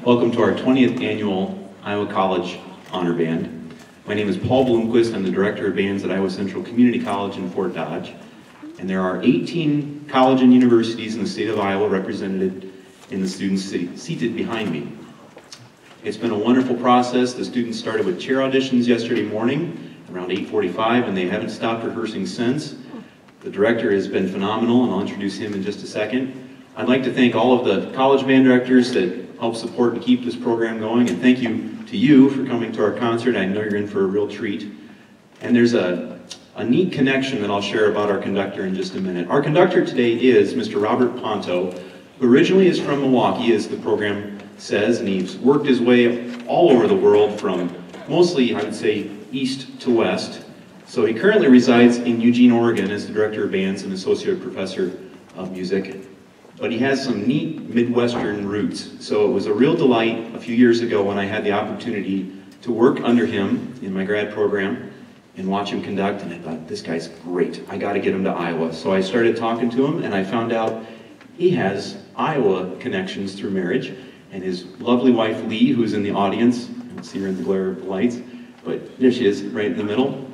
Welcome to our 20th annual Iowa College Honor Band. My name is Paul Bloomquist. I'm the Director of Bands at Iowa Central Community College in Fort Dodge. And there are 18 colleges and universities in the state of Iowa represented in the students seated behind me. It's been a wonderful process. The students started with chair auditions yesterday morning around 8:45 and they haven't stopped rehearsing since. The director has been phenomenal and I'll introduce him in just a second. I'd like to thank all of the college band directors that help support and keep this program going, and thank you to you for coming to our concert. I know you're in for a real treat. And there's a neat connection that I'll share about our conductor in just a minute. Our conductor today is Mr. Robert Ponto, who originally is from Milwaukee, as the program says, and he's worked his way all over the world from mostly, I would say, east to west. So he currently resides in Eugene, Oregon as the director of bands and associate professor of music. But he has some neat Midwestern roots. So it was a real delight a few years ago when I had the opportunity to work under him in my grad program and watch him conduct, and I thought, this guy's great. I got to get him to Iowa. So I started talking to him, and I found out he has Iowa connections through marriage, and his lovely wife, Lee, who's in the audience, I don't see her in the glare of the lights, but there she is, right in the middle.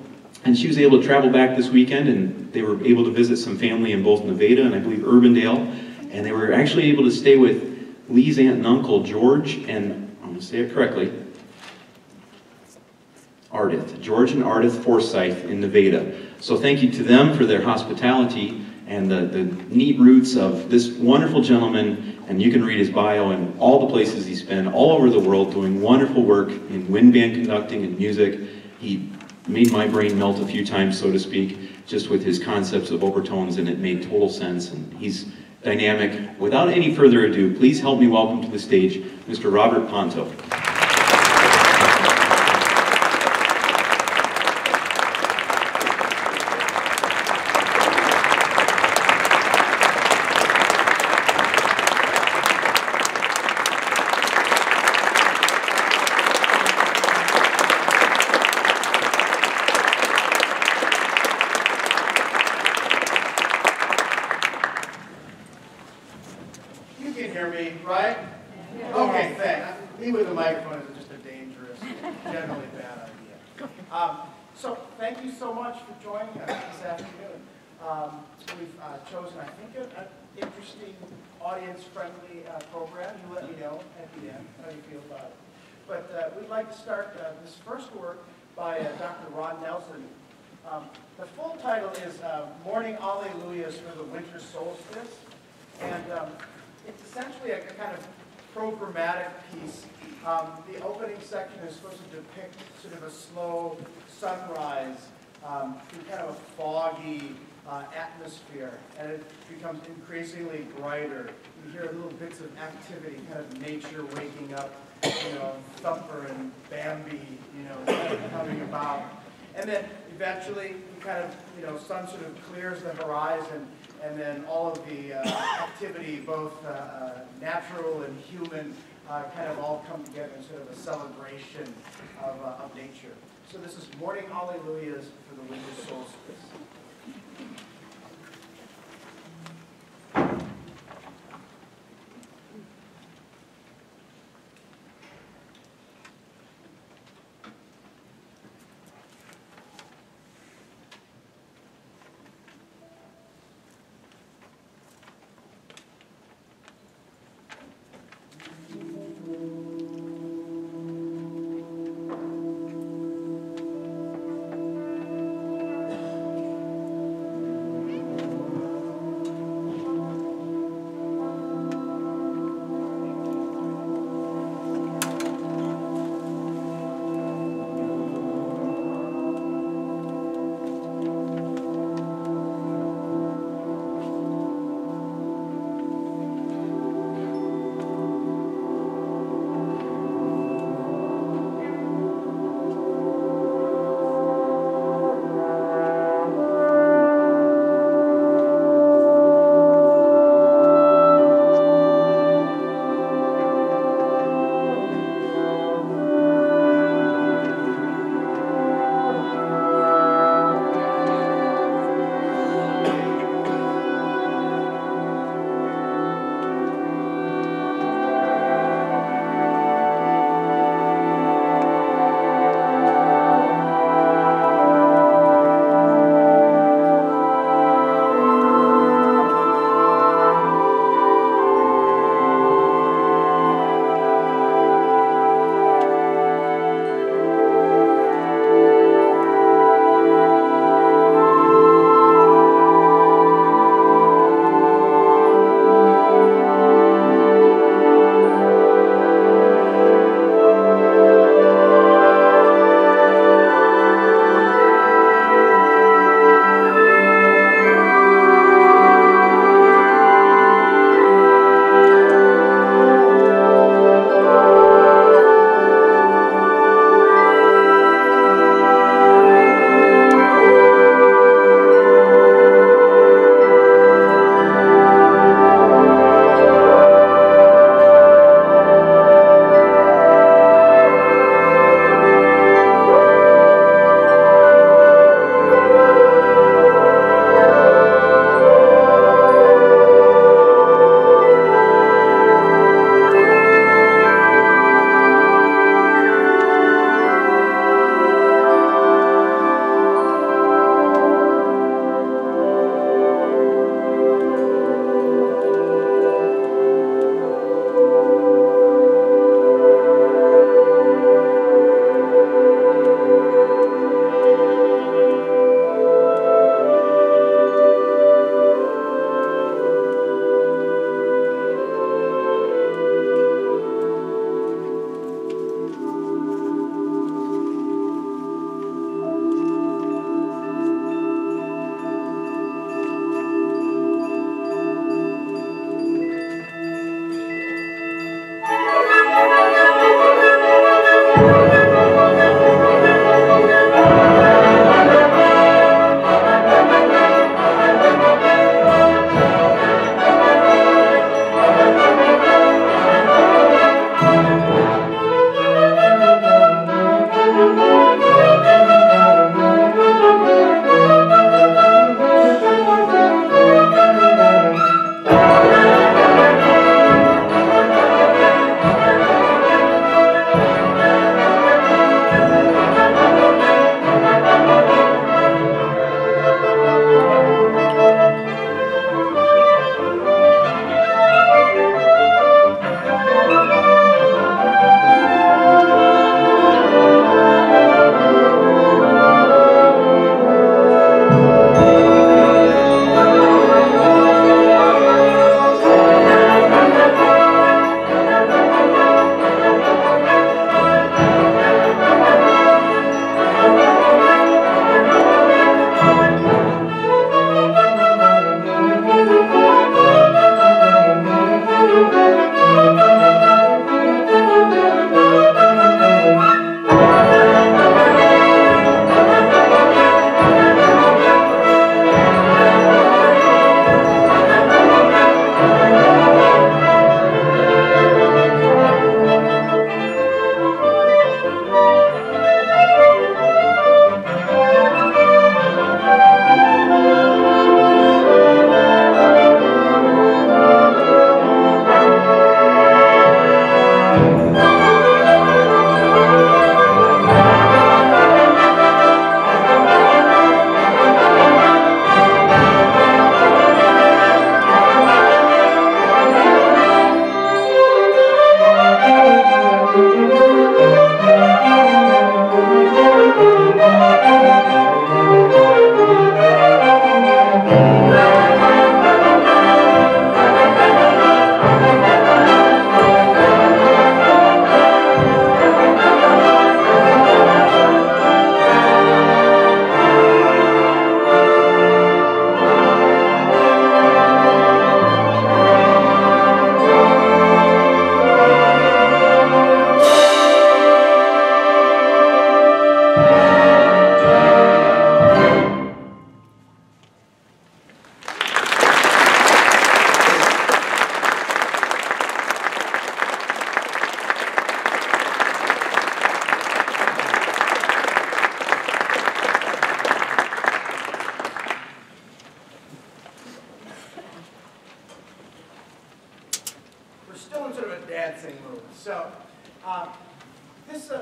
And she was able to travel back this weekend, and they were able to visit some family in both Nevada and I believe Urbandale. And they were actually able to stay with Lee's aunt and uncle, George, and I'm going to say it correctly, Ardith. George and Ardith Forsyth in Nevada. So thank you to them for their hospitality and the neat roots of this wonderful gentleman. And you can read his bio and all the places he's been all over the world doing wonderful work in wind band conducting and music. He made my brain melt a few times, so to speak, just with his concepts of overtones, and it made total sense. And he's dynamic. Without any further ado, please help me welcome to the stage Mr. Robert Ponto. So thank you so much for joining us this afternoon. We've chosen, I think, an interesting, audience-friendly program. You let me know at the end how you feel about it. But we'd like to start this first work by Dr. Ron Nelson. The full title is Morning Alleluias for the Winter Solstice. And it's essentially a kind of programmatic piece. The opening section is supposed to depict sort of a slow sunrise through kind of a foggy atmosphere, and it becomes increasingly brighter. You hear little bits of activity, kind of nature waking up, Thumper and Bambi, kind of coming about. And then eventually, sun sort of clears the horizon, and then all of the activity, both natural and human, kind of all come together in sort of a celebration of nature. So this is Morning Alleluias for the Winter Solstice.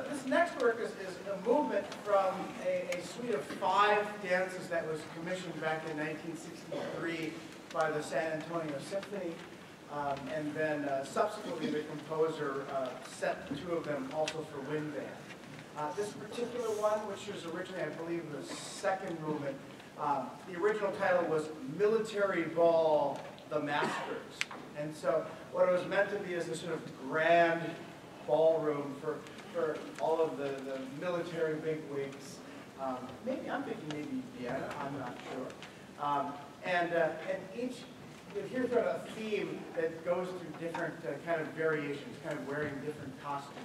This next work is a movement from a suite of 5 dances that was commissioned back in 1963 by the San Antonio Symphony, and then subsequently the composer set 2 of them also for wind band. This particular one, which was originally, I believe, the 2nd movement, the original title was Military Ball, The Masters. And so what it was meant to be is this sort of grand ballroom for all of the military bigwigs. Maybe, I'm thinking maybe Vienna, I'm not sure. And each, you'll hear sort of a theme that goes through different kind of variations, kind of wearing different costumes.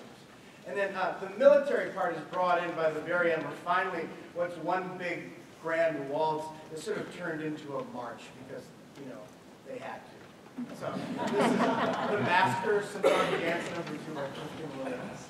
And then the military part is brought in by the very end, where finally what's one big grand waltz is sort of turned into a march because, you know, they had to. So this is the Masters Symphonic Dance number 2 by Clifton Williams.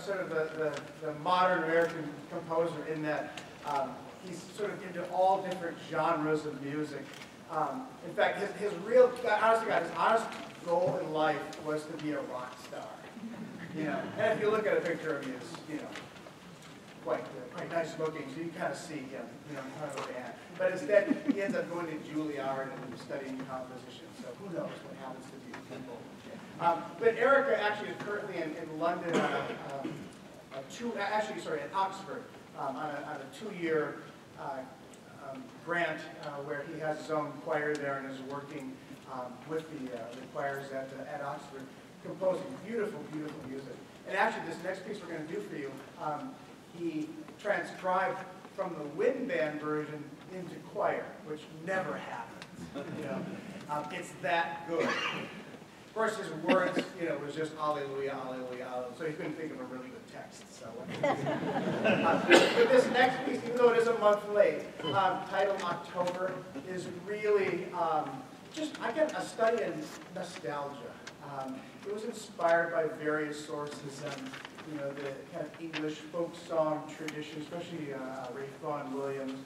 sort of the modern American composer in that he's sort of into all different genres of music. In fact, his real, honestly, his honest goal in life was to be a rock star. You know, and if you look at a picture of him, he's, you know, quite nice looking, so you can kind of see him, you know, kind of a band. But instead, he ends up going to Juilliard and studying composition. So who knows what happens to these people? But Erica actually is currently in London on in Oxford on a 2-year grant where he has his own choir there and is working with the choirs at Oxford, composing beautiful, beautiful music. And actually, this next piece we're going to do for you, he transcribed from the wind band version into choir, which never happens. You know, it's that good. Of course, his words, you know, was just Alleluia, Alleluia, Alleluia. So he couldn't think of a really good text. So, but this next piece, even though it is a month late, titled October, is really just, I get a study in nostalgia. It was inspired by various sources, you know, the kind of English folk song tradition, especially Ray Vaughan Williams,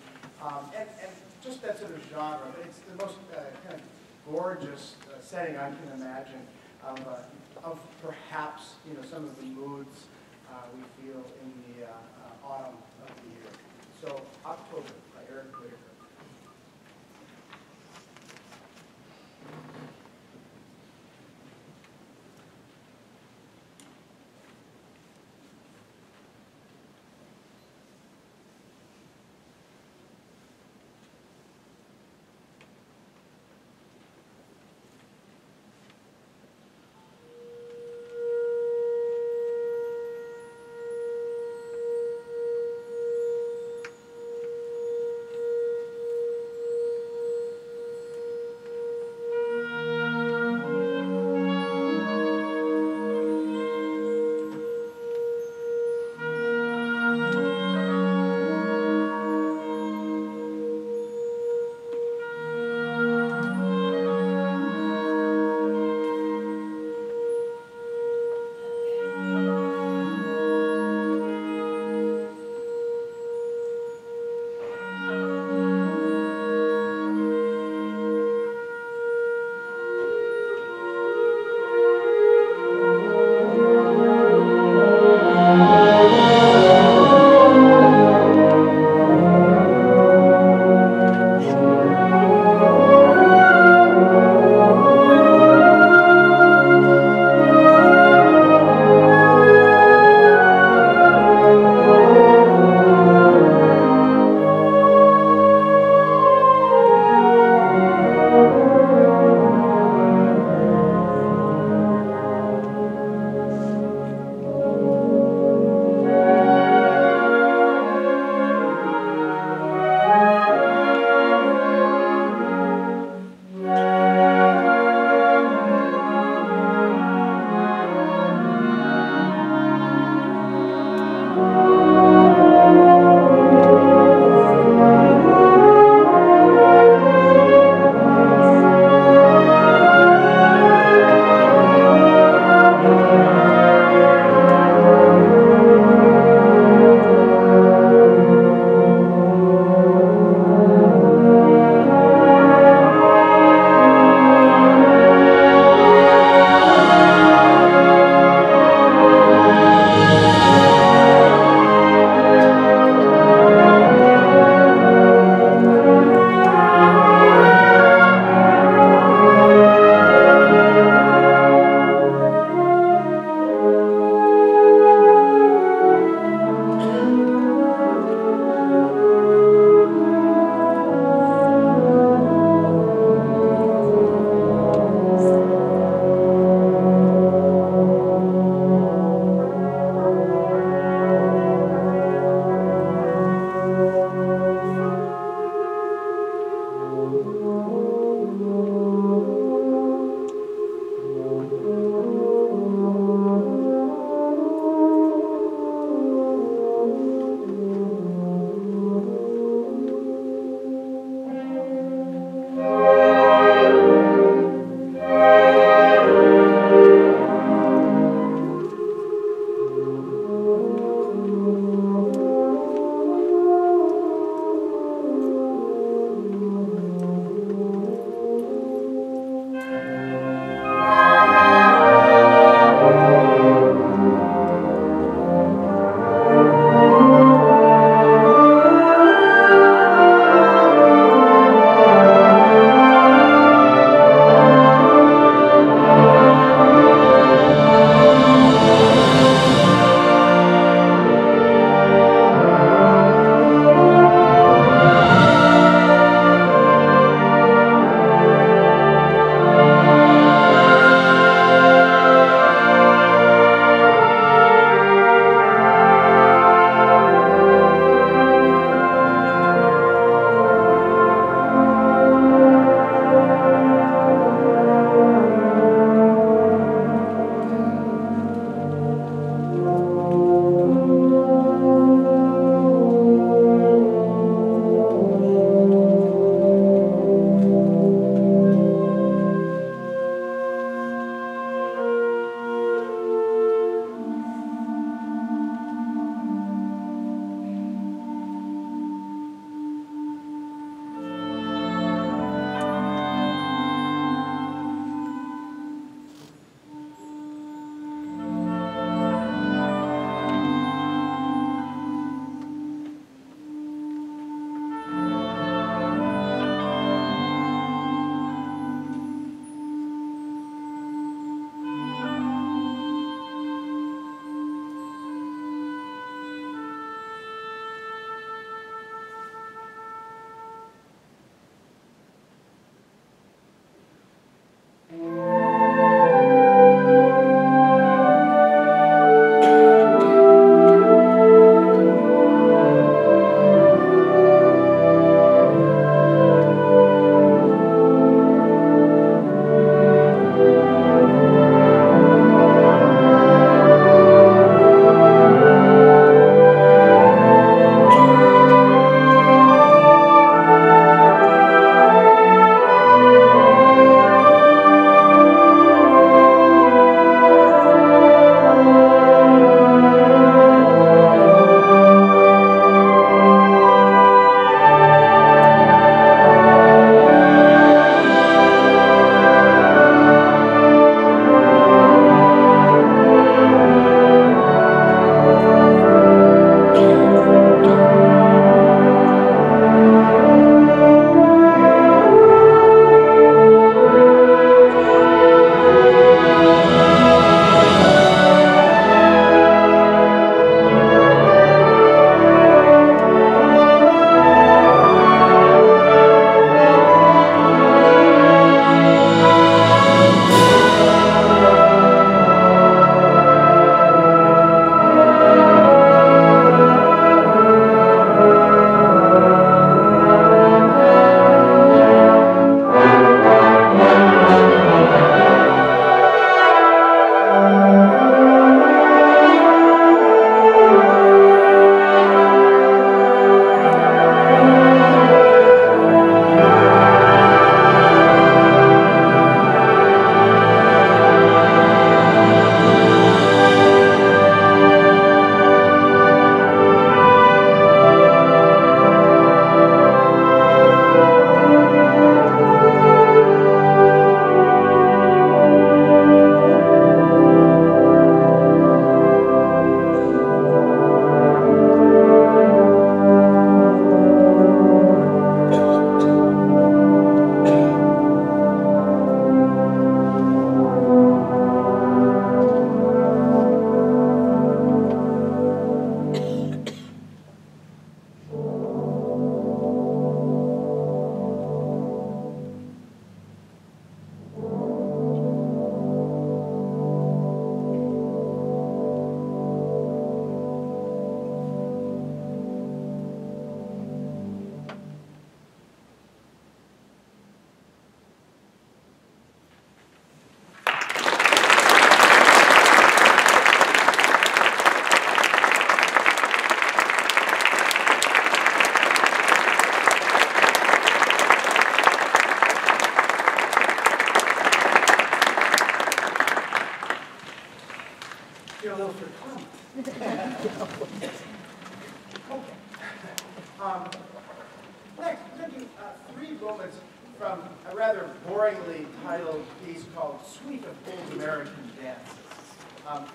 and just that sort of genre. But it's the most kind of gorgeous setting I can imagine of perhaps, you know, some of the moods we feel in the autumn of the year. So, October by Eric Whitaker.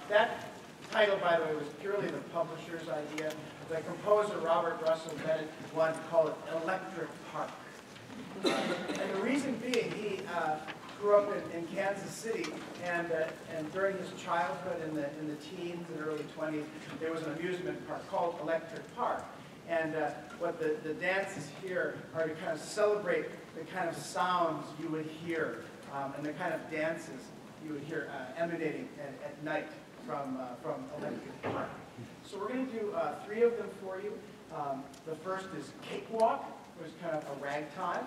That title, by the way, was purely the publisher's idea. The composer, Robert Russell Bennett, wanted to call it Electric Park. And the reason being, he grew up in Kansas City, and during his childhood in the teens and early 20s, there was an amusement park called Electric Park. And what the dances here are to kind of celebrate the kind of sounds you would hear and the kind of dances you would hear emanating at night from Electric Park. So we're going to do 3 of them for you. The first is Cakewalk, which is kind of a ragtime.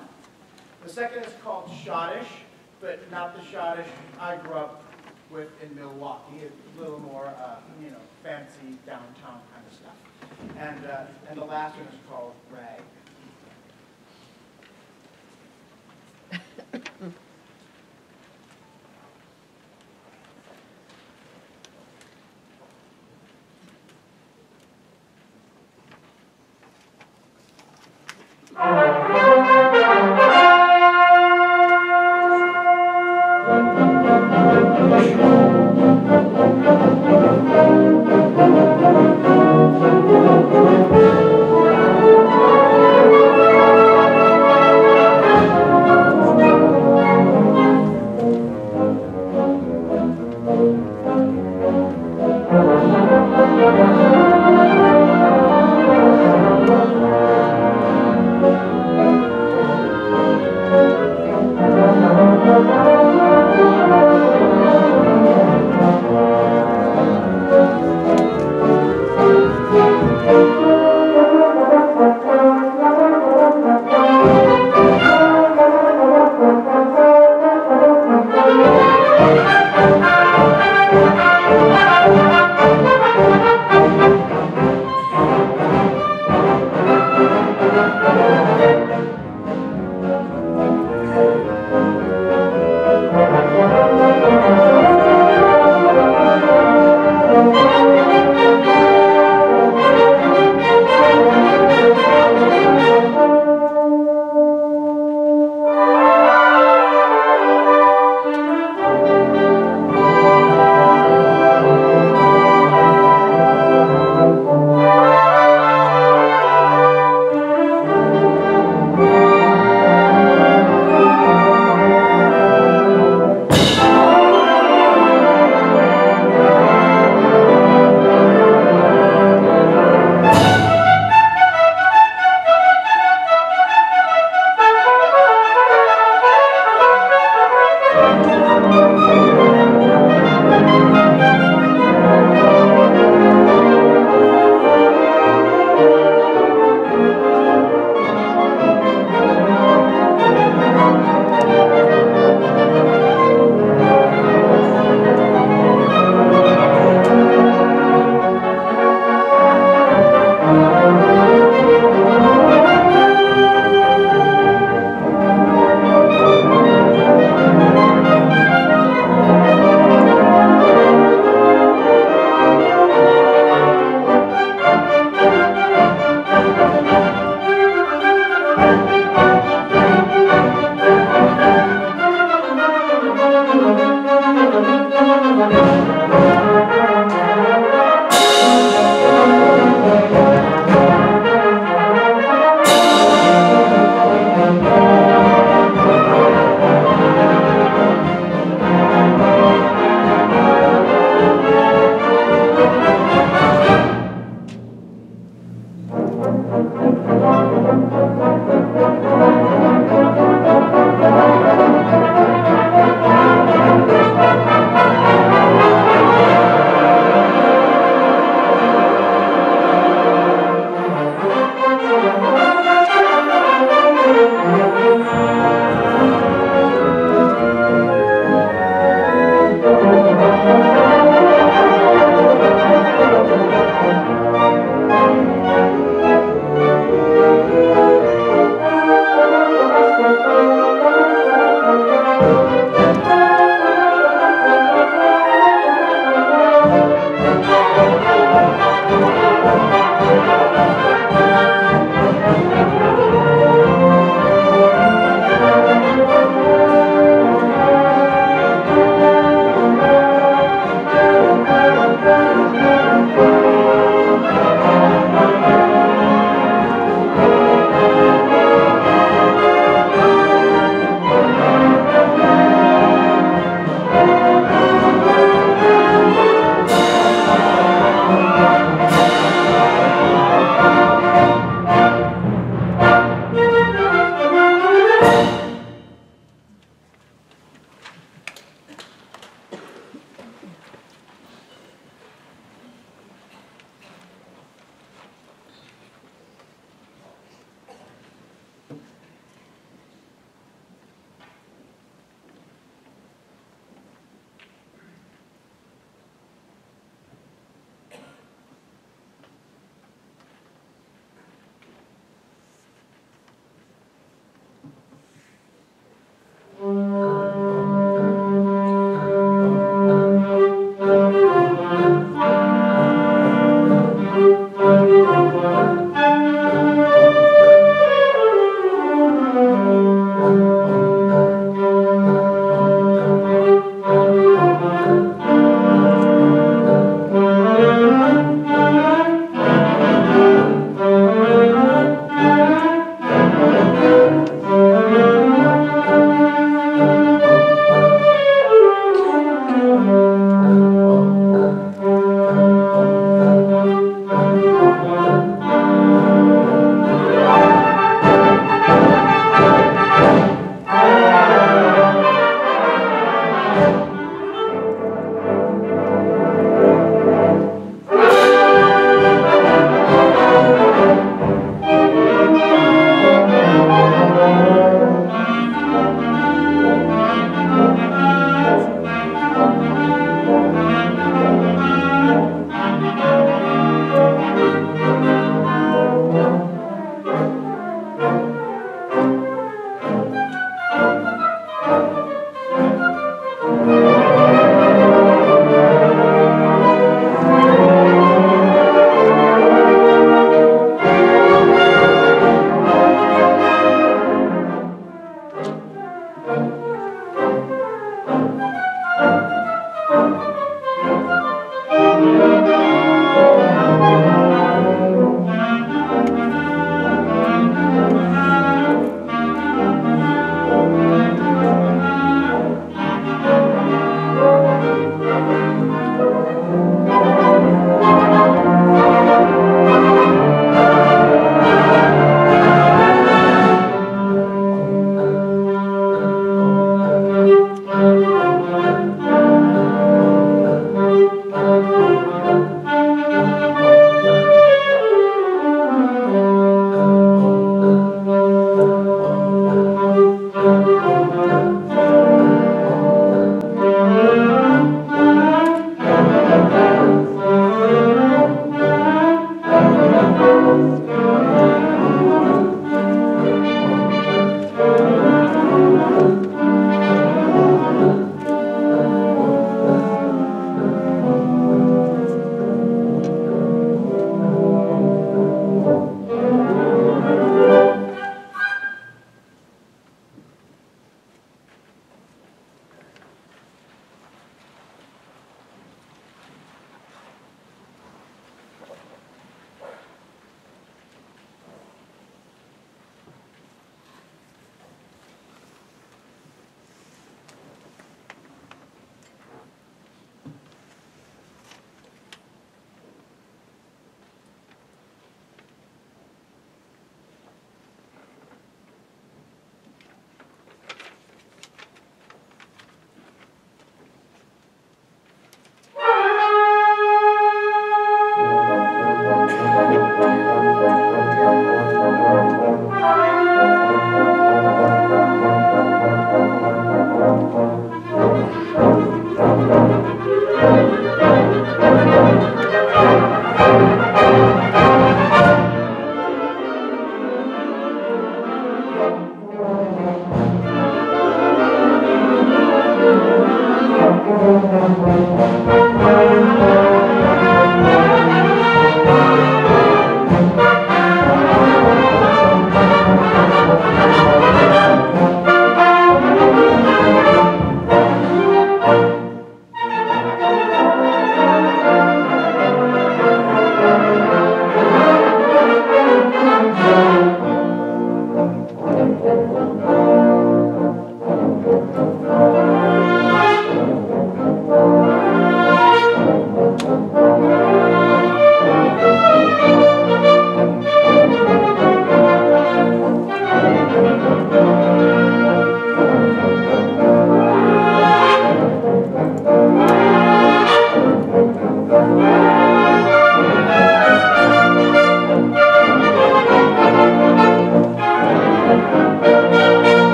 The second is called Schottish, but not the Schottish I grew up with in Milwaukee. It's a little more, you know, fancy downtown kind of stuff. And the last one is called Rag.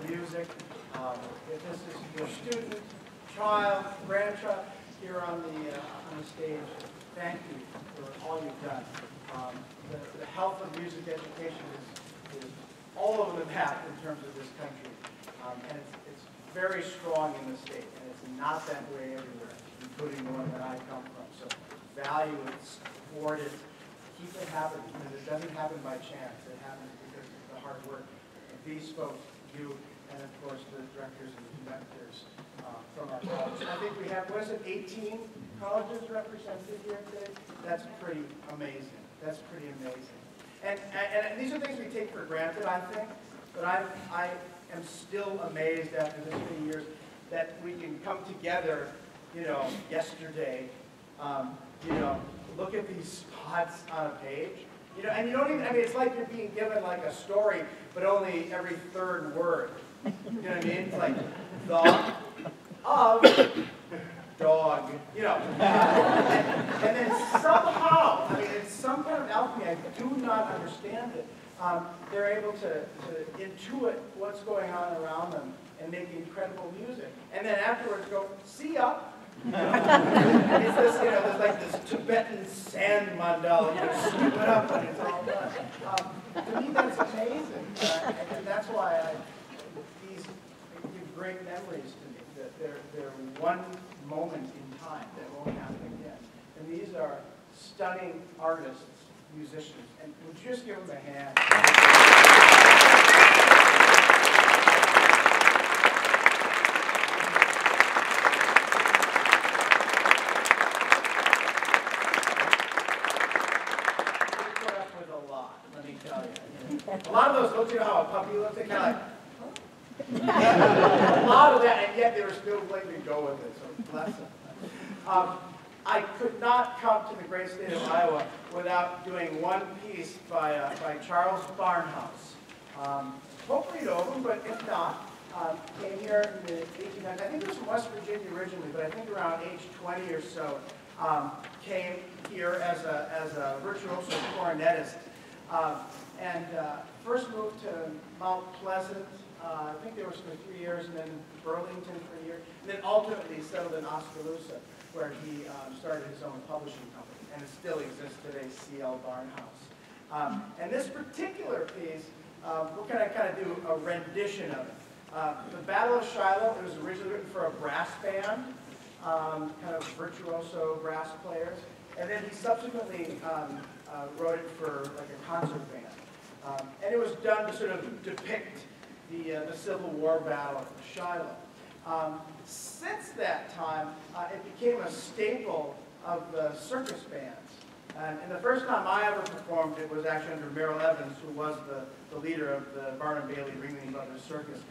music. If this is your student, child, grandchild here on the stage, thank you for all you've done. The health of music education is all over the map in terms of this country, and it's very strong in the state, and it's not that way everywhere, including the one that I come from. So value it, support it, keep it happening, because it doesn't happen by chance. It happens because of the hard work of these folks, you, and of course the directors and the conductors from our college. I think we have, what is it, 18 colleges represented here today? That's pretty amazing. That's pretty amazing. And these are things we take for granted, I think, but I am still amazed after this many years that we can come together, you know, yesterday, you know, look at these spots on a page, you know, and you don't even, I mean, it's like you're being given like a story, but only every third word. You know what I mean? It's like the, of, dog, you know. And then somehow, I mean, it's some kind of alchemy, I do not understand it. They're able to intuit what's going on around them and make incredible music. And then afterwards go, see ya. And it's this, you know, there's like this Tibetan sand mandala, you know, sweep it up and it's all done. To me, that's amazing. And that's why these give great memories to me, that they're one moment in time that won't happen again. And these are stunning artists, musicians, and would you just give them a hand? They put up with a lot, let me tell you. A lot of those looks, you know how a puppy looks, they kind of like, a lot of that, and yet they were still willing to go with it, so bless them. I could not come to the great state of Iowa without doing one piece by Charles Barnhouse. Hopefully you know him, but if not, came here in the 1800s. I think he was from West Virginia originally, but I think around age 20 or so, came here as a virtuoso cornetist. And first moved to Mount Pleasant. I think they were for 3 years, and then Burlington for a year, and then ultimately settled in Oskaloosa, where he started his own publishing company, and it still exists today, C.L. Barnhouse. And this particular piece, we're going to kind of do a rendition of it. The Battle of Shiloh, it was originally written for a brass band, kind of virtuoso brass players, and then he subsequently wrote it for like a concert band. And it was done to sort of depict the Civil War battle of Shiloh. Since that time, it became a staple of the circus bands. And the first time I ever performed it was actually under Merrill Evans, who was the leader of the Barnum Bailey Ringling Brothers Circus.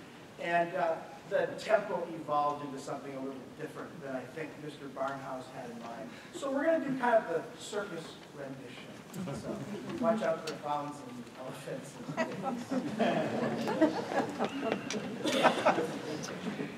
And the tempo evolved into something a little different than I think Mr. Barnhouse had in mind. So we're going to do kind of the circus rendition. So watch out for clowns and elephants and things.